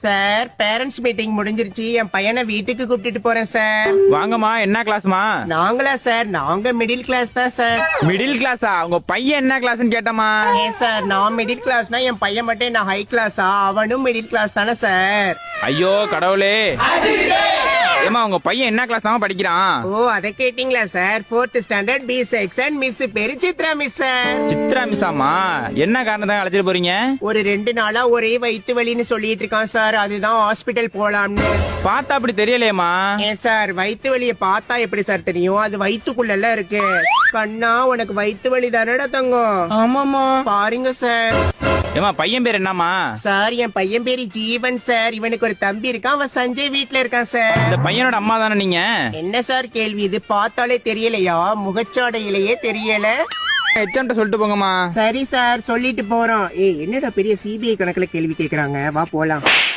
Sir parents meeting முடிஞ்சிருச்சு, என் பையனை வீட்டுக்கு கூப்பிட்டுட்டு போறேன் சார். வாங்கம்மா, என்ன கிளாஸ்மா? நாங்களா சார்? நாங்க மிடில் கிளாஸ் தான் சார். மிடில் கிளாஸா? உங்க பையன் என்ன கிளாஸ்னு கேட்டமா? ஏன் சார், நான் மிடில் கிளாஸ்னா என் பையன் மட்டும் என்ன ஹை கிளாஸா? அவனும் மிடில் கிளாஸ் தானே சார். ஐயோ கடவுளே. ஏமா உங்க பையன் என்ன கிளாஸ் தான் படிக்கிறான்? ஓ, அதை கேட்டீங்களா sir? 4th standard B section. Miss பேரு சித்ரா மிஸ் சார். சித்ரா மிஸ்ஸாமா? என்ன காரணத்தான் அழைச்சிட்டு போறீங்க? ஒரு 2 நாளா ஒரே வயித்து வலின்னு சொல்லிட்டு இருக்கான் சார், அதுதான் ஹாஸ்பிட்டல் போலாம்னு. பார்த்தா அப்படி தெரியலையேமா. ஏன் சார், வயித்து வலிய பார்த்தா எப்படி சார் தெரியும்? அது வயித்துக்குள்ள இருக்கு. கண்ணா, உனக்கு வயித்து வலி தானடா தங்கம்? ஆமாமா. பாருங்க சார். ஏமா பையன் பேர் என்னமா? சார், என் பையன் பேரு ஜீவன் சார். இவனுக்கு ஒரு தம்பி இருக்கான், அவன் சஞ்சய் வீட்ல இருக்கான் சார். இந்த பையனோட அம்மா தானே நீங்க? என்ன சார் கேள்வி இது? பார்த்தாலே தெரியலையா? முகச்சாடையிலேயே தெரியல. எச்எம்ட்ட சொல்லிட்டு போங்கம்மா. சரி சார், சொல்லிட்டு போறோம். என்னடா பெரிய சிபிஐ கணக்குல கேள்வி கேக்குறாங்க, வா போலாம்.